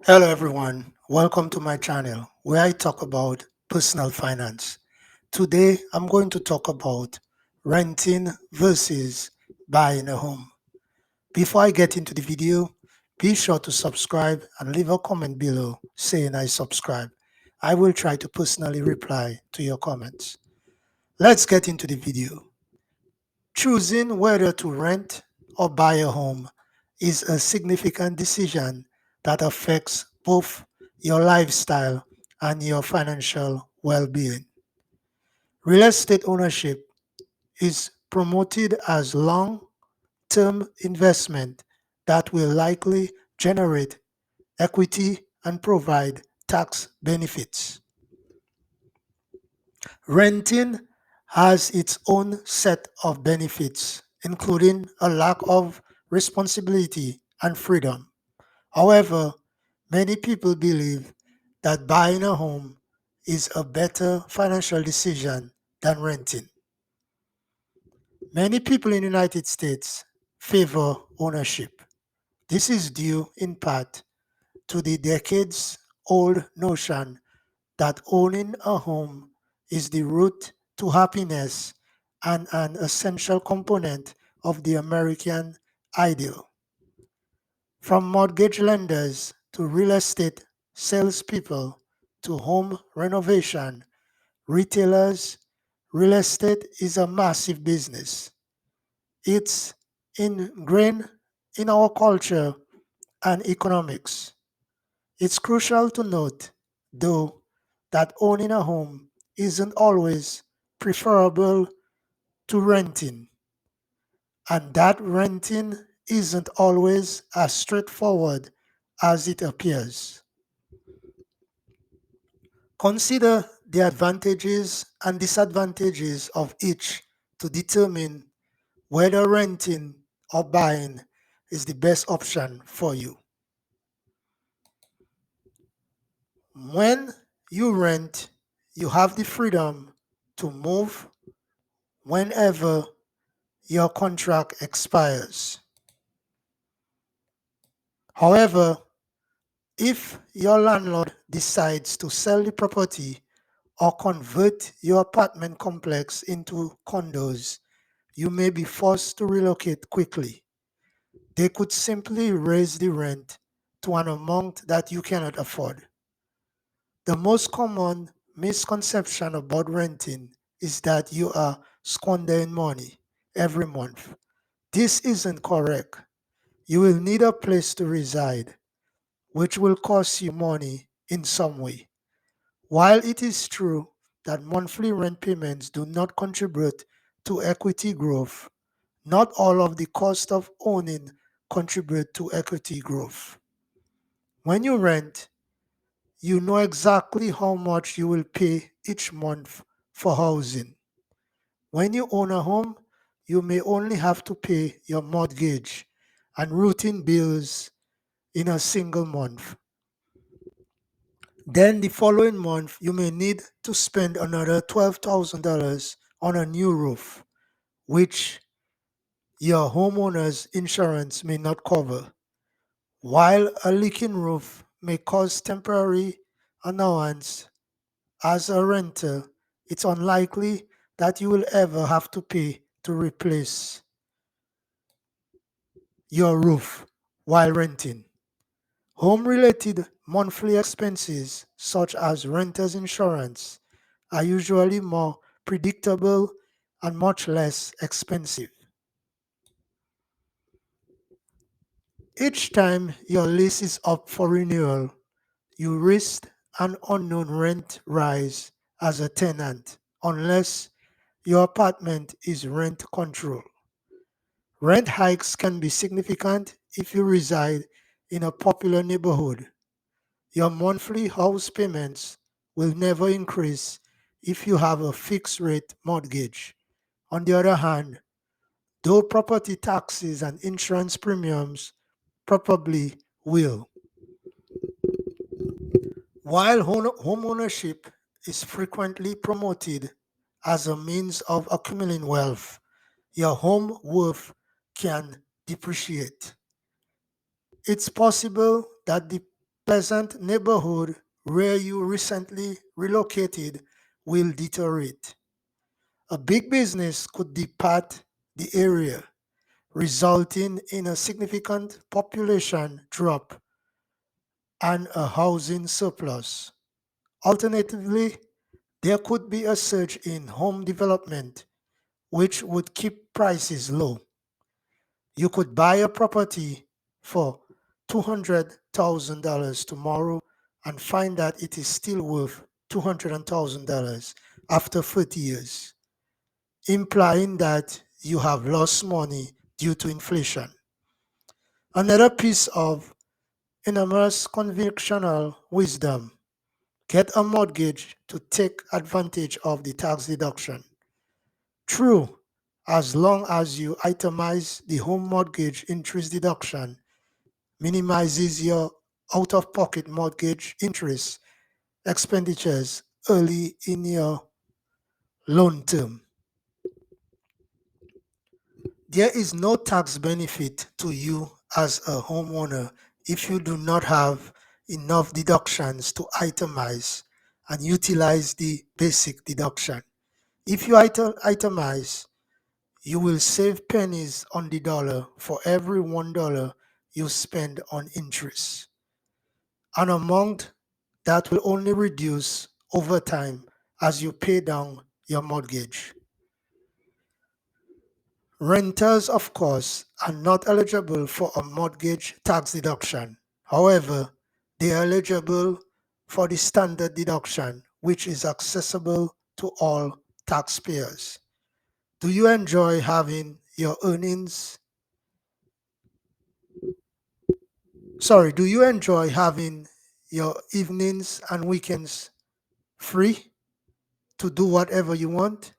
Hello everyone, welcome to my channel where I talk about personal finance. Today I'm going to talk about renting versus buying a home. Before I get into the video, be sure to subscribe and leave a comment below saying I subscribe. I will try to personally reply to your comments. Let's get into the video. Choosing whether to rent or buy a home is a significant decision that affects both your lifestyle and your financial well being. Real estate ownership is promoted as long term investment that will likely generate equity and provide tax benefits. Renting has its own set of benefits, including a lack of responsibility and freedom. However, many people believe that buying a home is a better financial decision than renting. Many people in the United States favor ownership. This is due in part to the decades old notion that owning a home is the route to happiness and an essential component of the American ideal. From mortgage lenders to real estate salespeople to home renovation retailers, real estate is a massive business. It's ingrained in our culture and economics. It's crucial to note, though, that owning a home isn't always preferable to renting, and that renting isn't always as straightforward as it appears. Consider the advantages and disadvantages of each to determine whether renting or buying is the best option for you. When you rent, you have the freedom to move whenever your contract expires. However, if your landlord decides to sell the property or convert your apartment complex into condos, you may be forced to relocate quickly. They could simply raise the rent to an amount that you cannot afford. The most common misconception about renting is that you are squandering money every month. This isn't correct. You will need a place to reside, which will cost you money in some way. While it is true that monthly rent payments do not contribute to equity growth, not all of the cost of owning contribute to equity growth. When you rent, you know exactly how much you will pay each month for housing. When you own a home, you may only have to pay your mortgage and routine bills in a single month. Then the following month, you may need to spend another $12,000 on a new roof, which your homeowner's insurance may not cover. While a leaking roof may cause temporary annoyance as a renter, it's unlikely that you will ever have to pay to replace your roof while renting. Home related monthly expenses, such as renter's insurance, are usually more predictable and much less expensive. Each time your lease is up for renewal, you risk an unknown rent rise as a tenant unless your apartment is rent controlled. Rent hikes can be significant if you reside in a popular neighborhood. Your monthly house payments will never increase if you have a fixed rate mortgage. On the other hand, though property taxes and insurance premiums probably will. While home ownership is frequently promoted as a means of accumulating wealth, your home worth can depreciate. It's possible that the pleasant neighborhood where you recently relocated will deteriorate. A big business could depart the area, resulting in a significant population drop and a housing surplus. Alternatively, there could be a surge in home development, which would keep prices low. You could buy a property for $200,000 tomorrow and find that it is still worth $200,000 after 30 years, implying that you have lost money due to inflation. Another piece of enormous convictional wisdom: get a mortgage to take advantage of the tax deduction. True, as long as you itemize the home mortgage interest deduction, minimizes your out of pocket mortgage interest expenditures early in your loan term. There is no tax benefit to you as a homeowner if you do not have enough deductions to itemize and utilize the basic deduction. If you itemize, you will save pennies on the dollar for every $1 you spend on interest. An amount that will only reduce over time as you pay down your mortgage. Renters, of course, are not eligible for a mortgage tax deduction. However, they are eligible for the standard deduction, which is accessible to all taxpayers. Do you enjoy having your earnings? Do you enjoy having your evenings and weekends free to do whatever you want?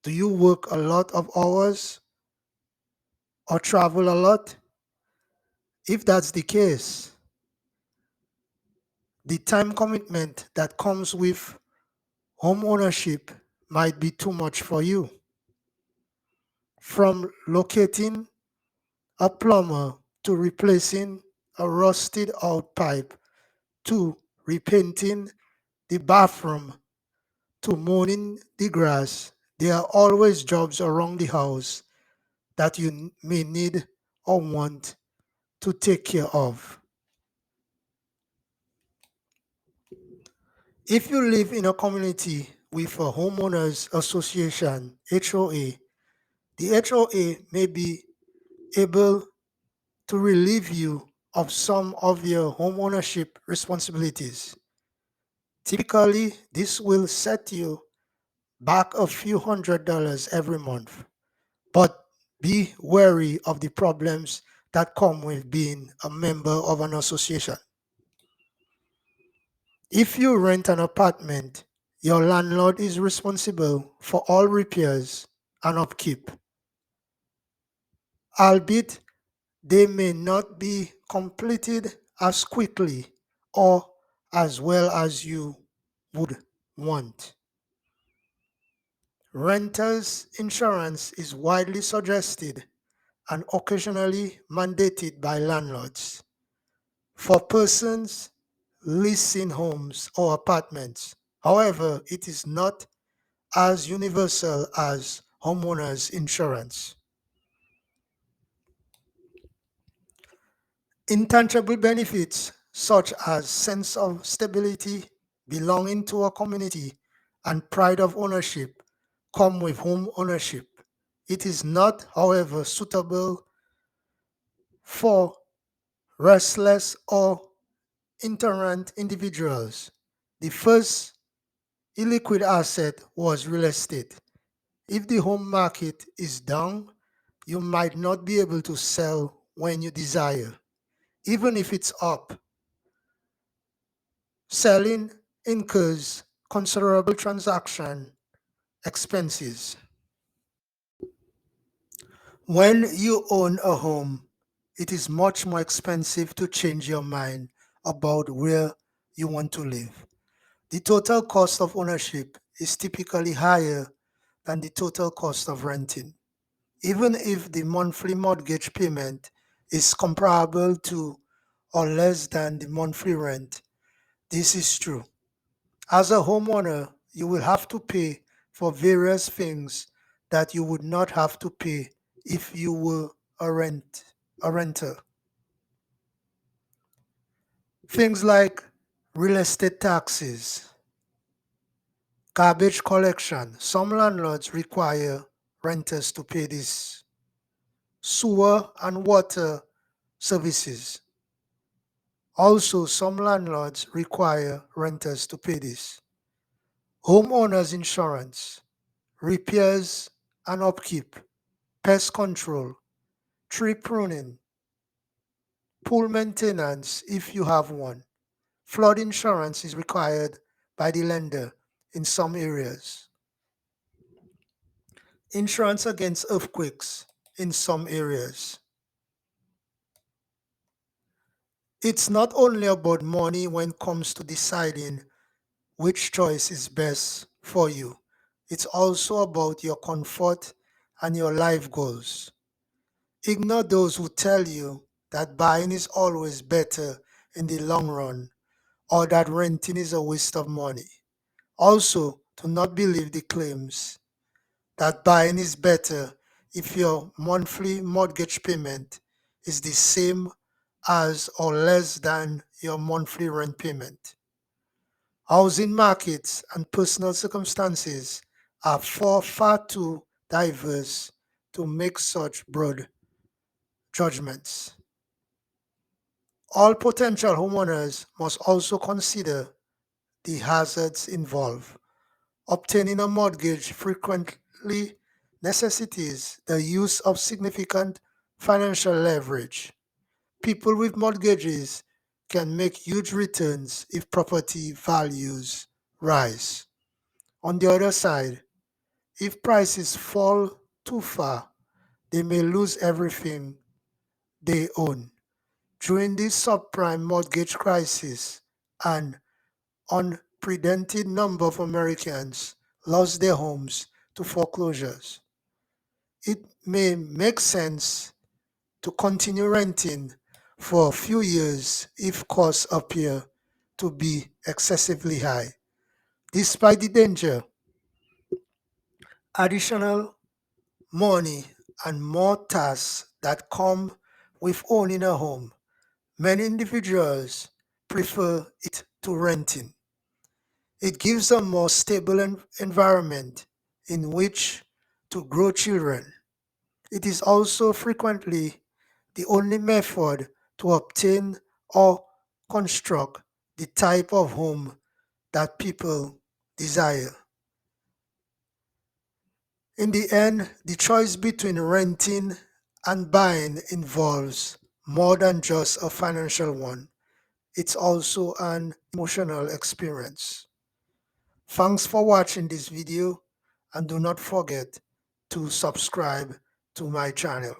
Do you work a lot of hours or travel a lot? If that's the case, the time commitment that comes with home ownership might be too much for you. From locating a plumber to replacing a rusted out pipe to repainting the bathroom to mowing the grass, there are always jobs around the house that you may need or want to take care of. If you live in a community with a homeowners association (HOA), the HOA may be able to relieve you of some of your homeownership responsibilities. Typically, this will set you back a few $100s every month, but be wary of the problems that come with being a member of an association. If you rent an apartment, your landlord is responsible for all repairs and upkeep, albeit they may not be completed as quickly or as well as you would want. Renters insurance is widely suggested and occasionally mandated by landlords for persons leasing homes or apartments. However, it is not as universal as homeowners insurance. Intangible benefits such as sense of stability, belonging to a community, and pride of ownership come with home ownership. It is not, however, suitable for restless or intolerant individuals. The first illiquid asset was real estate. If the home market is down, you might not be able to sell when you desire. Even if it's up, selling incurs considerable transaction expenses. When you own a home, it is much more expensive to change your mind about where you want to live. The total cost of ownership is typically higher than the total cost of renting. Even if the monthly mortgage payment is comparable to or less than the monthly rent. This is true. As a homeowner, you will have to pay for various things that you would not have to pay if you were a renter. Things like real estate taxes, garbage collection. Some landlords require renters to pay this. Sewer and water services. Also, some landlords require renters to pay this. Homeowners insurance, repairs and upkeep, pest control, tree pruning, pool maintenance if you have one. Flood insurance is required by the lender in some areas. Insurance against earthquakes in some areas. It's not only about money when it comes to deciding which choice is best for you. It's also about your comfort and your life goals. Ignore those who tell you that buying is always better in the long run or that renting is a waste of money. Also, do not believe the claims that buying is better if your monthly mortgage payment is the same as or less than your monthly rent payment. Housing markets and personal circumstances are far too diverse to make such broad judgments. All potential homeowners must also consider the hazards involved. Obtaining a mortgage frequently necessitates the use of significant financial leverage. People with mortgages can make huge returns if property values rise. On the other side, if prices fall too far, they may lose everything they own. During this subprime mortgage crisis, an unprecedented number of Americans lost their homes to foreclosures. It may make sense to continue renting for a few years if costs appear to be excessively high. Despite the danger, additional money and more tasks that come with owning a home, many individuals prefer it to renting. It gives a more stable environment in which to grow children. It is also frequently the only method to obtain or construct the type of home that people desire. In the end, the choice between renting and buying involves more than just a financial one. It's also an emotional experience. Thanks for watching this video and do not forget to subscribe to my channel.